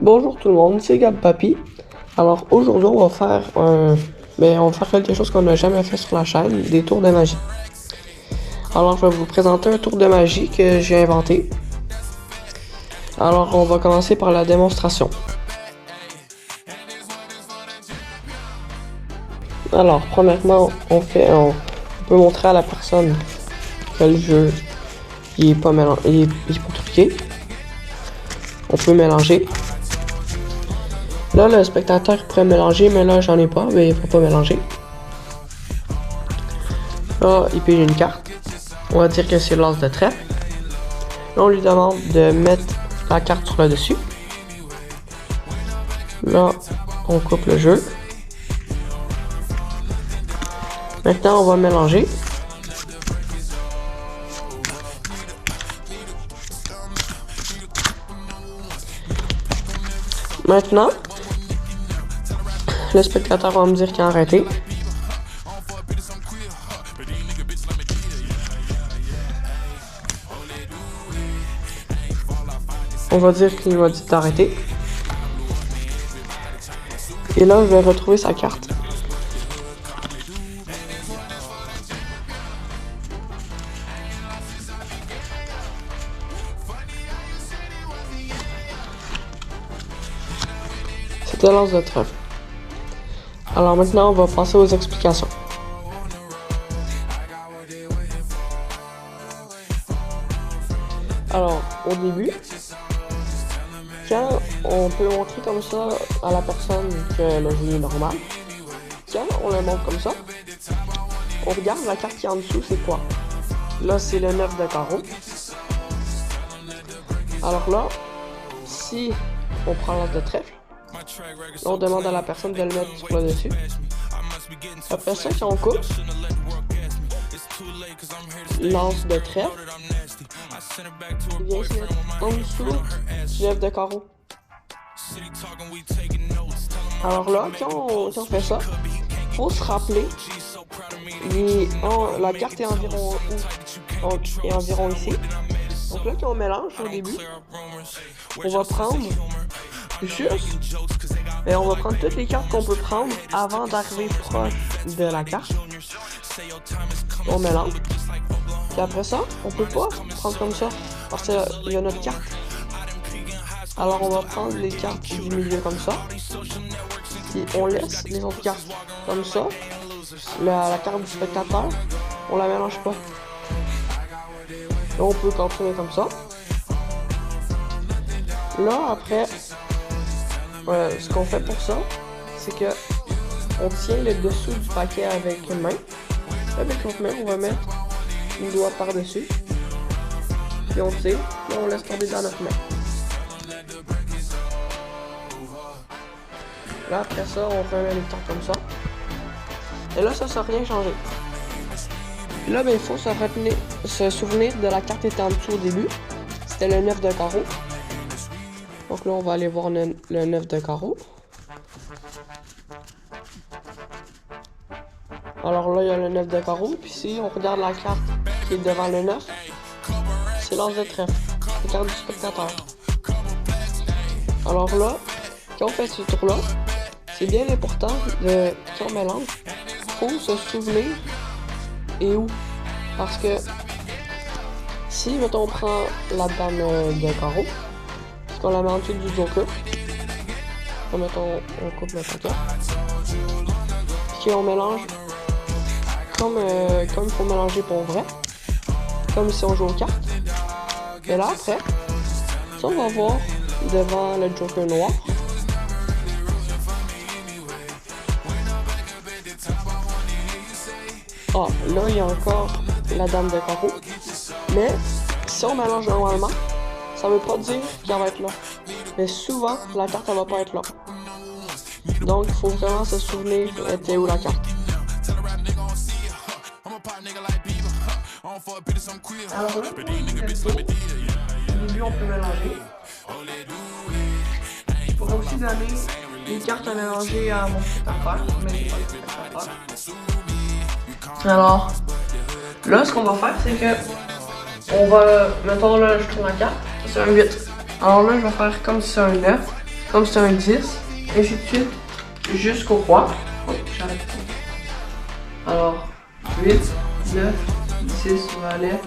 Bonjour tout le monde, c'est Gab Papy. Alors aujourd'hui on va faire quelque chose qu'on n'a jamais fait sur la chaîne, des tours de magie. Alors je vais vous présenter un tour de magie que j'ai inventé. Alors on va commencer par la démonstration. Alors premièrement on peut montrer à la personne que le jeu il est pas truqué. On peut mélanger. Là, le spectateur pourrait mélanger, mais là, j'en ai pas, mais il faut pas mélanger. Là, il pige une carte. On va dire que c'est l'as de trèfle. Là, on lui demande de mettre la carte sur le dessus. Là, on coupe le jeu. Maintenant, on va mélanger. Maintenant, le spectateur va me dire qu'il a arrêté. On va dire qu'il m'a dit d'arrêter. Et là, je vais retrouver sa carte. C'était l'as de trèfle. Alors maintenant, on va passer aux explications. Alors, au début, quand on peut montrer comme ça à la personne que le jeu est normal, quand on le montre comme ça, on regarde la carte qui est en dessous, c'est quoi? Là, c'est le 9 de carreau. Alors là, si on prend l'as de trèfle, on demande à la personne de le mettre sur le dessus. Après ça, quand on coupe, l'as de trèfle vient se mettre en dessous du 9 de carreau. Alors là, quand on fait ça, faut se rappeler, la carte est environ ici. Donc là, quand on mélange au début, on va prendre on va prendre toutes les cartes qu'on peut prendre avant d'arriver proche de la carte. On mélange. Puis après ça, on peut pas prendre comme ça parce qu'il y a notre carte. Alors on va prendre les cartes du milieu comme ça. Puis on laisse les autres cartes comme ça. La carte du spectateur, on la mélange pas. Là, on peut continuer comme ça. Là, après, ce qu'on fait pour ça, c'est que on tient le dessous du paquet avec une main. Avec l'autre main, on va mettre une doigt par-dessus. Puis on tire, et on laisse tomber dans notre main. Là, après ça, on remet les cartes comme ça. Et là, ça n'a rien changé. Là, il faut se souvenir de la carte qui était en dessous au début. C'était le 9 de carreau. Donc là, on va aller voir le 9 de carreau. Alors là, il y a le 9 de carreau. Puis si on regarde la carte qui est devant le 9, c'est l'as de trèfle. La carte du spectateur. Alors là, quand on fait ce tour-là, c'est bien important quand on mélange, faut se souvenir et où. Parce que si, mettons, on prend la dame de carreau, parce qu'on la met en dessous du joker, mettons, on coupe le paquet, puis on mélange comme il faut mélanger pour vrai, comme si on joue aux cartes. Et là, après, ça, on va voir devant le joker noir. Ah, là, il y a encore la dame de carreau. Mais, si on mélange normalement, ça veut pas dire qu'elle va être là. Mais souvent, la carte, elle va pas être là. Donc, il faut vraiment se souvenir était où la carte. Alors là, au début, on peut mélanger. Je pourrais aussi donner les cartes à mélanger à mon spectateur, mais c'est pas le spectateur. Alors, là, ce qu'on va faire, c'est que on va, mettons là, je tourne la carte, c'est un 8. Alors là, je vais faire comme si c'est un 9, comme si c'est un 10, et ainsi de suite, jusqu'au roi. Oh, j'arrête. Alors, 8, 9, 10, valet,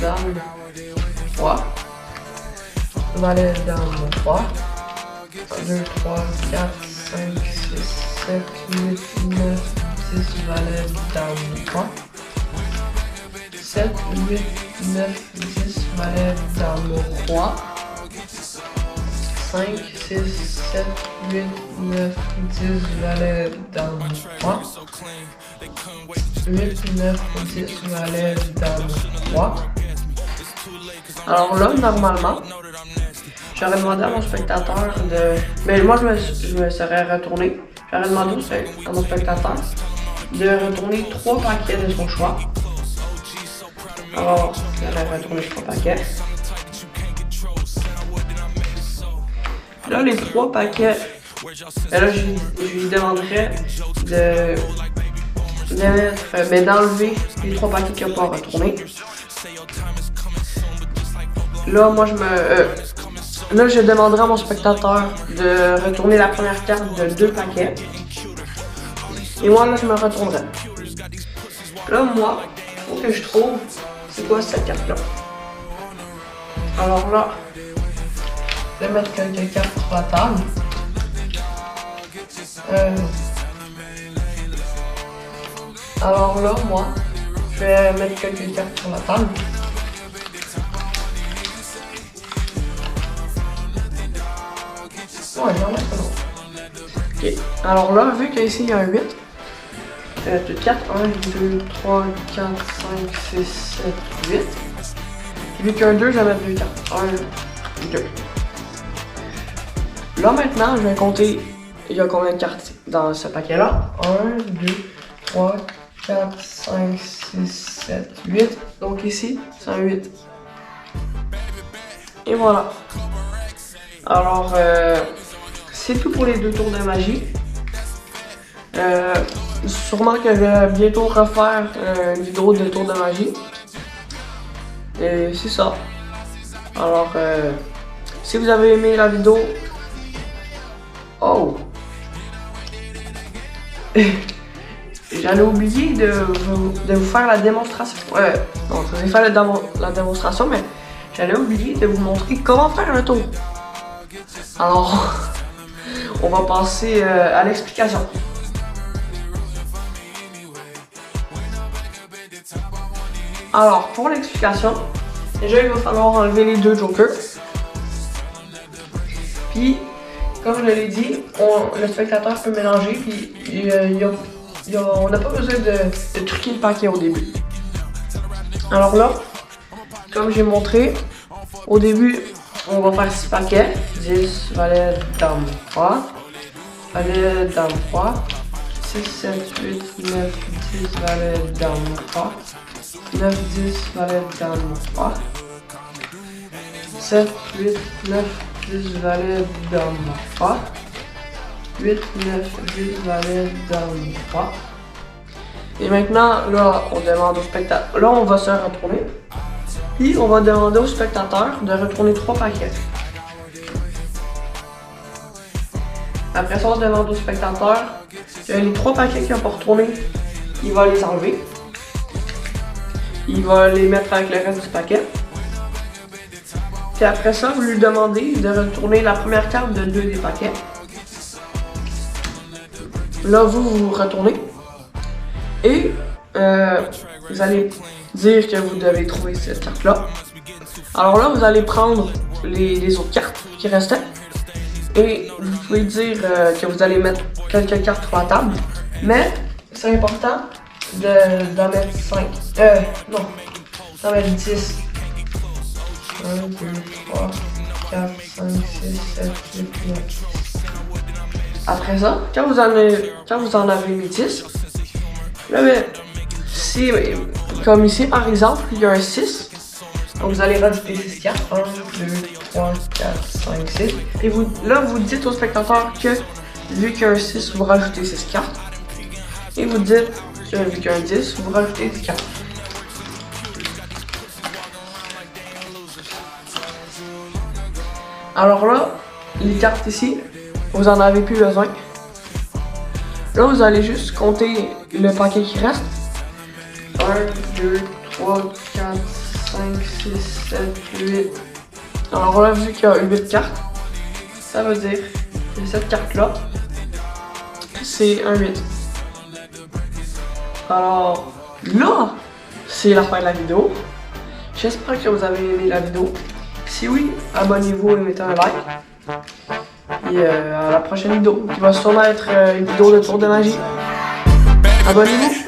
dame, roi. Valet, dame, roi. 2, 3, 4, 5, 6, 7, 8, 9, 10, valet, dame, roi. 7, 8, 9, 10, valet, dame, roi. 5, 6, 7, 8, 9, 10, valet, dame, roi. 8, 9, 10, valet, dame, roi. Alors là, normalement, j'aurais demandé à mon spectateur de... Mais moi, je me serais retourné. J'aurais demandé à mon spectateur de retourner 3 paquets de son choix. Alors, j'aurais retourné 3 paquets. Là, les 3 paquets, là, je lui demanderais de mettre, mais d'enlever les 3 paquets qu'il n'a pas retournés. Là, moi, là, je demanderai à mon spectateur de retourner la première carte de 2 paquets. Et moi, là, je me retournerai. Là, moi, il faut que je trouve c'est quoi cette carte-là. Alors là, je vais mettre quelques cartes sur la table. Alors là, moi, je vais mettre quelques cartes sur la table. Ouais, j'en ai pas d'autres. Ok, alors là, vu qu'ici il y a un 8, 4, 1, 2, 3, 4, 5, 6, 7, 8. Vu qu'il y a un 2, je vais mettre 2 cartes. 1, 2. Là maintenant, je vais compter, il y a combien de cartes dans ce paquet-là. 1, 2, 3, 4, 5, 6, 7, 8. Donc ici, c'est un 8. Et voilà. Alors, c'est tout pour les 2 tours de magie. Sûrement que je vais bientôt refaire une vidéo de tours de magie. Et c'est ça. Alors, si vous avez aimé la vidéo... Oh! J'allais oublier de vous faire la démonstration. Non, je vais faire la démonstration, mais j'allais oublier de vous montrer comment faire le tour. Alors, on va passer à l'explication. Alors, pour l'explication, déjà il va falloir enlever les 2 jokers. Puis, comme je l'ai dit, le spectateur peut mélanger, puis on n'a pas besoin de truquer le paquet au début. Alors là, comme j'ai montré, au début, on va faire 6 paquets. 10, valet, dame, roi. Valet, dame, roi. 6, 7, 8, 9, 10, valet, dame, roi. 9, 10, valet, dame, roi. 7, 8, 9, 10, valet, dame, roi. 8, 9, 10, valet, dame, roi. Et maintenant, là, on demande au spectateur. Là, on va se retourner. Puis, on va demander au spectateur de retourner 3 paquets. Après ça, on demande au spectateur que les 3 paquets qu'il n'a pas retournés, il va les enlever. Il va les mettre avec le reste du paquet. Puis après ça, vous lui demandez de retourner la première carte de 2 des paquets. Là, vous retournez. Et vous allez dire que vous devez trouver cette carte-là. Alors là, vous allez prendre les autres cartes qui restaient. Et vous pouvez dire que vous allez mettre quelques cartes sur la table. Mais c'est important d'en mettre 5. Non, d'en mettre 10. 1, 2, 3, 4, 5, 6, 7, 8, 9, 10. Après ça, quand vous en avez mis 10, là, si, comme ici par exemple, il y a un 6, donc vous allez rajouter 6 cartes. 1, 2, 3, 4, 5, 6. Et là, vous dites au spectateur que vu qu'il y a un 6, vous rajoutez 6 cartes. Et vous dites que vu qu'il y a un 10, vous rajoutez 10 cartes. Alors là, les cartes ici, vous en avez plus besoin. Là, vous allez juste compter le paquet qui reste. 1, 2, 3, 4, 5, 6, 7, 8. Alors là, vu qu'il y a 8 cartes, ça veut dire que cette carte-là, c'est un 8. Alors là, c'est la fin de la vidéo. J'espère que vous avez aimé la vidéo. Si oui, abonnez-vous et mettez un like. Et à la prochaine vidéo, qui va sûrement être une vidéo de tour de magie. Abonnez-vous!